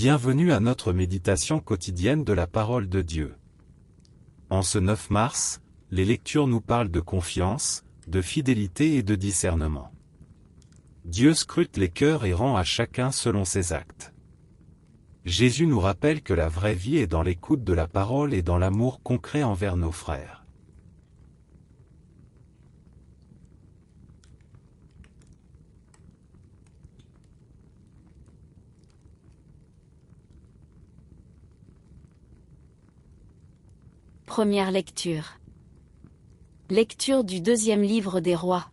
Bienvenue à notre méditation quotidienne de la parole de Dieu. En ce 9 mars, les lectures nous parlent de confiance, de fidélité et de discernement. Dieu scrute les cœurs et rend à chacun selon ses actes. Jésus nous rappelle que la vraie vie est dans l'écoute de la parole et dans l'amour concret envers nos frères. Première lecture. Lecture du deuxième livre des rois.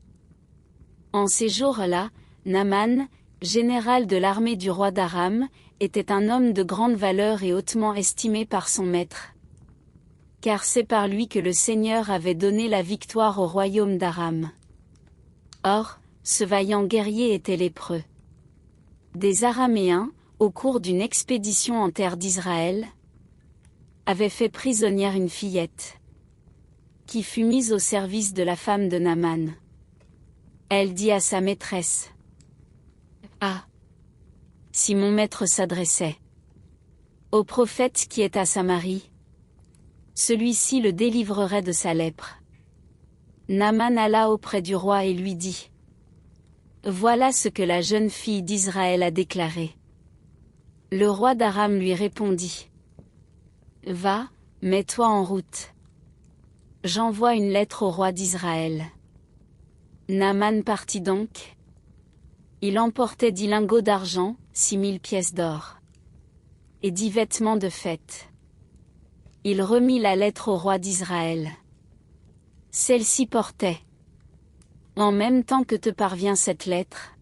En ces jours-là, Naaman, général de l'armée du roi d'Aram, était un homme de grande valeur et hautement estimé par son maître. Car c'est par lui que le Seigneur avait donné la victoire au royaume d'Aram. Or, ce vaillant guerrier était lépreux. Des Araméens, au cours d'une expédition en terre d'Israël, avait fait prisonnière une fillette, qui fut mise au service de la femme de Naaman. Elle dit à sa maîtresse: « Ah! Si mon maître s'adressait au prophète qui est à Samarie, celui-ci le délivrerait de sa lèpre. » Naaman alla auprès du roi et lui dit: « Voilà ce que la jeune fille d'Israël a déclaré. » Le roi d'Aram lui répondit: « Va, mets-toi en route. J'envoie une lettre au roi d'Israël. » Naaman partit donc. Il emportait 10 lingots d'argent, 6000 pièces d'or, et 10 vêtements de fête. Il remit la lettre au roi d'Israël. Celle-ci portait: « En même temps que te parvient cette lettre,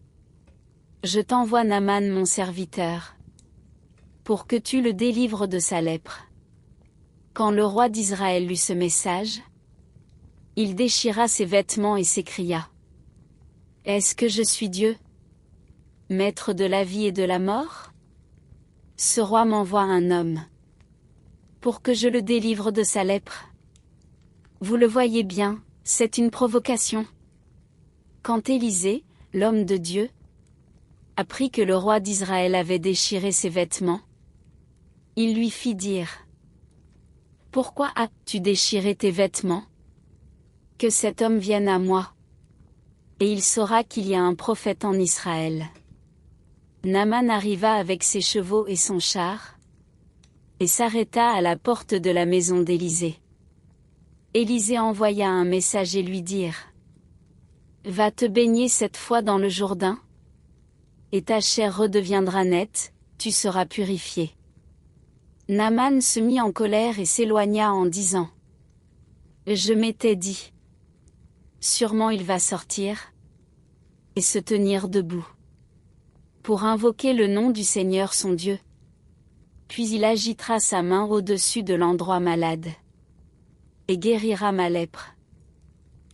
je t'envoie Naaman mon serviteur, pour que tu le délivres de sa lèpre. » Quand le roi d'Israël lut ce message, il déchira ses vêtements et s'écria: « Est-ce que je suis Dieu, maître de la vie et de la mort? Ce roi m'envoie un homme pour que je le délivre de sa lèpre. Vous le voyez bien, c'est une provocation. » Quand Élisée, l'homme de Dieu, apprit que le roi d'Israël avait déchiré ses vêtements, il lui fit dire: « Pourquoi as-tu déchiré tes vêtements? Que cet homme vienne à moi, et il saura qu'il y a un prophète en Israël. » Naaman arriva avec ses chevaux et son char, et s'arrêta à la porte de la maison d'Élisée. Élisée envoya un messager lui dire: « Va te baigner cette fois dans le Jourdain, et ta chair redeviendra nette, tu seras purifié. » Naaman se mit en colère et s'éloigna en disant: « Je m'étais dit, sûrement il va sortir et se tenir debout pour invoquer le nom du Seigneur son Dieu. » Puis il agitera sa main au-dessus de l'endroit malade et guérira ma lèpre.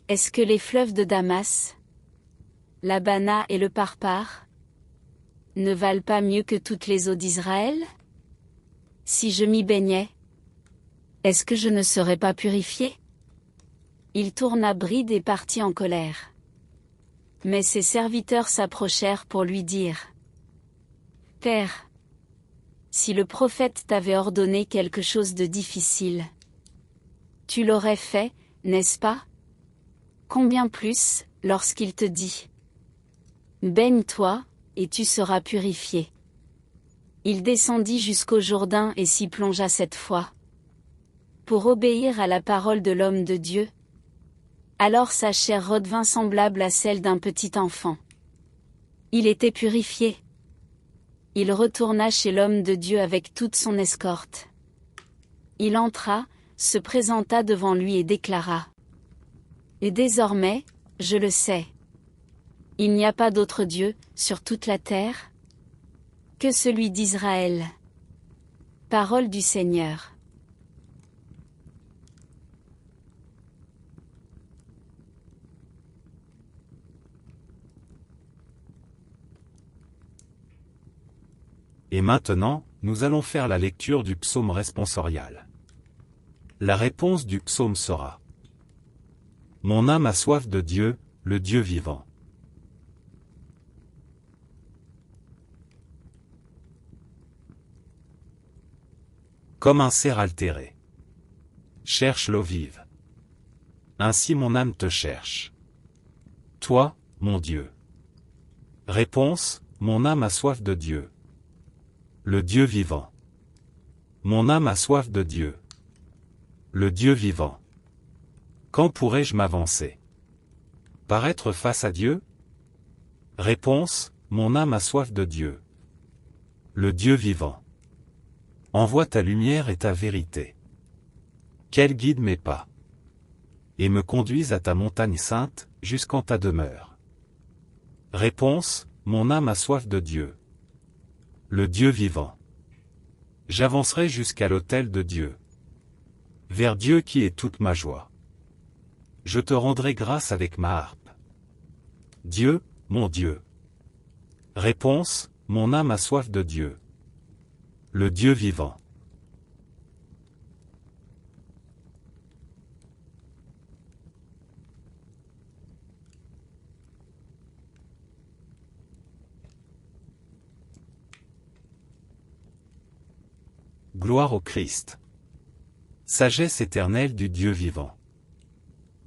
Est-ce que les fleuves de Damas, l'Abana et le Parpar ne valent pas mieux que toutes les eaux d'Israël? Si je m'y baignais, est-ce que je ne serais pas purifié? » Il tourna bride et partit en colère. Mais ses serviteurs s'approchèrent pour lui dire: « Père, si le prophète t'avait ordonné quelque chose de difficile, tu l'aurais fait, n'est-ce pas? Combien plus, lorsqu'il te dit: Baigne-toi, et tu seras purifié. » Il descendit jusqu'au Jourdain et s'y plongea 7 fois, pour obéir à la parole de l'homme de Dieu. Alors sa chair redevint semblable à celle d'un petit enfant. Il était purifié. Il retourna chez l'homme de Dieu avec toute son escorte. Il entra, se présenta devant lui et déclara: « Et désormais, je le sais, il n'y a pas d'autre Dieu, sur toute la terre, que celui d'Israël. » Parole du Seigneur. Et maintenant, nous allons faire la lecture du psaume responsorial. La réponse du psaume sera: « Mon âme a soif de Dieu, le Dieu vivant. » Comme un cerf altéré. Cherche l'eau vive. Ainsi mon âme te cherche. Toi, mon Dieu. Réponse, mon âme a soif de Dieu. Le Dieu vivant. Mon âme a soif de Dieu. Le Dieu vivant. Quand pourrai-je m'avancer? Paraître face à Dieu? Réponse, mon âme a soif de Dieu. Le Dieu vivant. Envoie ta lumière et ta vérité. Qu'elle guide mes pas. Et me conduise à ta montagne sainte, jusqu'en ta demeure. Réponse, mon âme a soif de Dieu. Le Dieu vivant. J'avancerai jusqu'à l'autel de Dieu. Vers Dieu qui est toute ma joie. Je te rendrai grâce avec ma harpe. Dieu, mon Dieu. Réponse, mon âme a soif de Dieu. Le Dieu vivant. Gloire au Christ. Sagesse éternelle du Dieu vivant.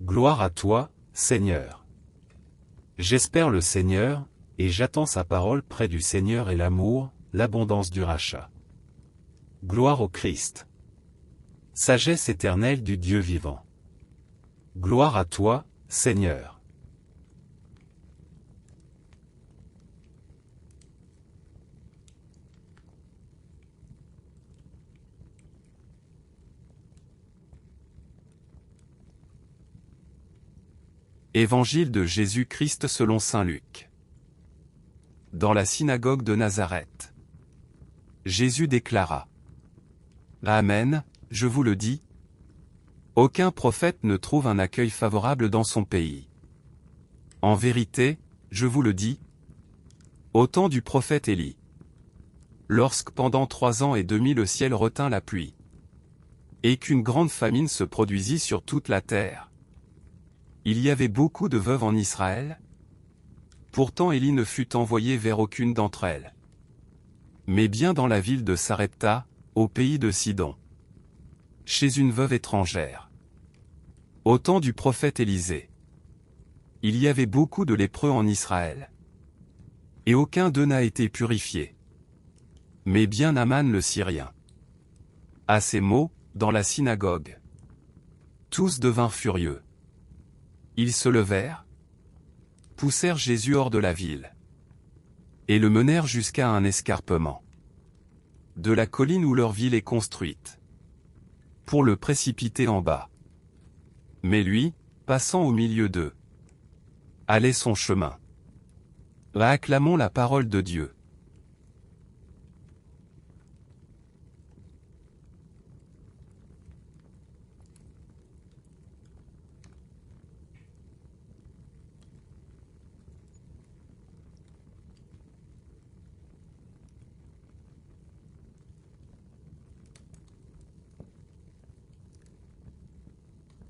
Gloire à toi, Seigneur. J'espère le Seigneur, et j'attends sa parole près du Seigneur et l'amour, l'abondance du rachat. Gloire au Christ. Sagesse éternelle du Dieu vivant. Gloire à toi, Seigneur. Évangile de Jésus-Christ selon saint Luc. Dans la synagogue de Nazareth. Jésus déclara. Amen, je vous le dis. Aucun prophète ne trouve un accueil favorable dans son pays. En vérité, je vous le dis. Au temps du prophète Élie. Lorsque pendant 3 ans et demi le ciel retint la pluie. Et qu'une grande famine se produisit sur toute la terre. Il y avait beaucoup de veuves en Israël. Pourtant Élie ne fut envoyé vers aucune d'entre elles. Mais bien dans la ville de Sarepta, au pays de Sidon. Chez une veuve étrangère. Au temps du prophète Élisée. Il y avait beaucoup de lépreux en Israël. Et aucun d'eux n'a été purifié. Mais bien Naman le Syrien. À ces mots, dans la synagogue. Tous devinrent furieux. Ils se levèrent, poussèrent Jésus hors de la ville, et le menèrent jusqu'à un escarpement de la colline où leur ville est construite, pour le précipiter en bas. Mais lui, passant au milieu d'eux, allait son chemin. Acclamons la parole de Dieu.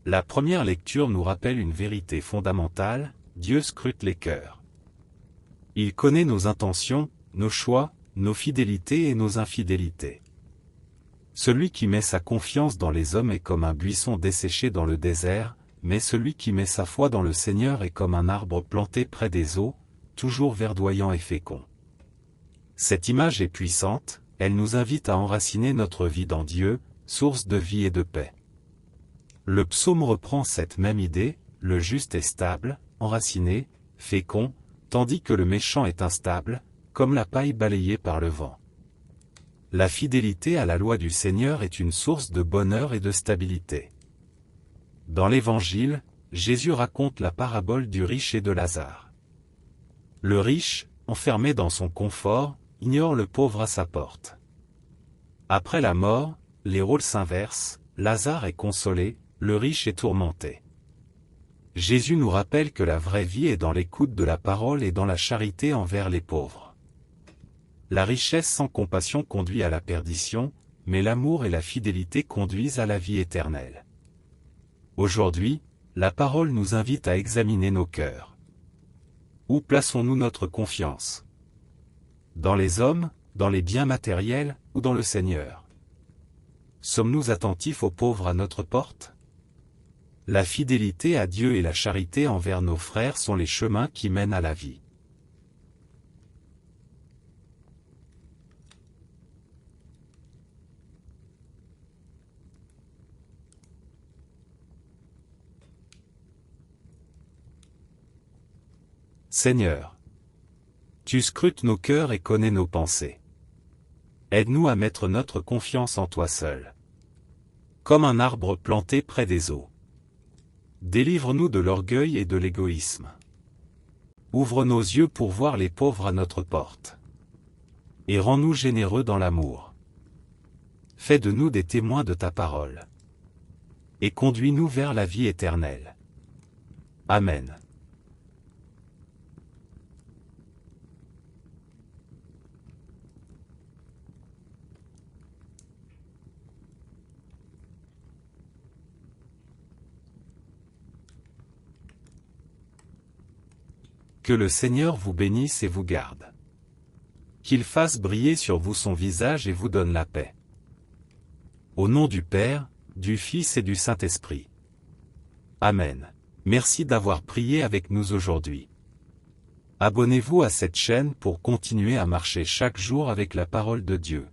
La première lecture nous rappelle une vérité fondamentale, Dieu scrute les cœurs. Il connaît nos intentions, nos choix, nos fidélités et nos infidélités. Celui qui met sa confiance dans les hommes est comme un buisson desséché dans le désert, mais celui qui met sa foi dans le Seigneur est comme un arbre planté près des eaux, toujours verdoyant et fécond. Cette image est puissante, elle nous invite à enraciner notre vie dans Dieu, source de vie et de paix. Le psaume reprend cette même idée, le juste est stable, enraciné, fécond, tandis que le méchant est instable, comme la paille balayée par le vent. La fidélité à la loi du Seigneur est une source de bonheur et de stabilité. Dans l'Évangile, Jésus raconte la parabole du riche et de Lazare. Le riche, enfermé dans son confort, ignore le pauvre à sa porte. Après la mort, les rôles s'inversent, Lazare est consolé, le riche est tourmenté. Jésus nous rappelle que la vraie vie est dans l'écoute de la parole et dans la charité envers les pauvres. La richesse sans compassion conduit à la perdition, mais l'amour et la fidélité conduisent à la vie éternelle. Aujourd'hui, la parole nous invite à examiner nos cœurs. Où plaçons-nous notre confiance? Dans les hommes, dans les biens matériels, ou dans le Seigneur? Sommes-nous attentifs aux pauvres à notre porte? La fidélité à Dieu et la charité envers nos frères sont les chemins qui mènent à la vie. Seigneur, tu scrutes nos cœurs et connais nos pensées. Aide-nous à mettre notre confiance en toi seul. Comme un arbre planté près des eaux. Délivre-nous de l'orgueil et de l'égoïsme. Ouvre nos yeux pour voir les pauvres à notre porte. Et rends-nous généreux dans l'amour. Fais de nous des témoins de ta parole. Et conduis-nous vers la vie éternelle. Amen. Que le Seigneur vous bénisse et vous garde. Qu'il fasse briller sur vous son visage et vous donne la paix. Au nom du Père, du Fils et du Saint-Esprit. Amen. Merci d'avoir prié avec nous aujourd'hui. Abonnez-vous à cette chaîne pour continuer à marcher chaque jour avec la parole de Dieu.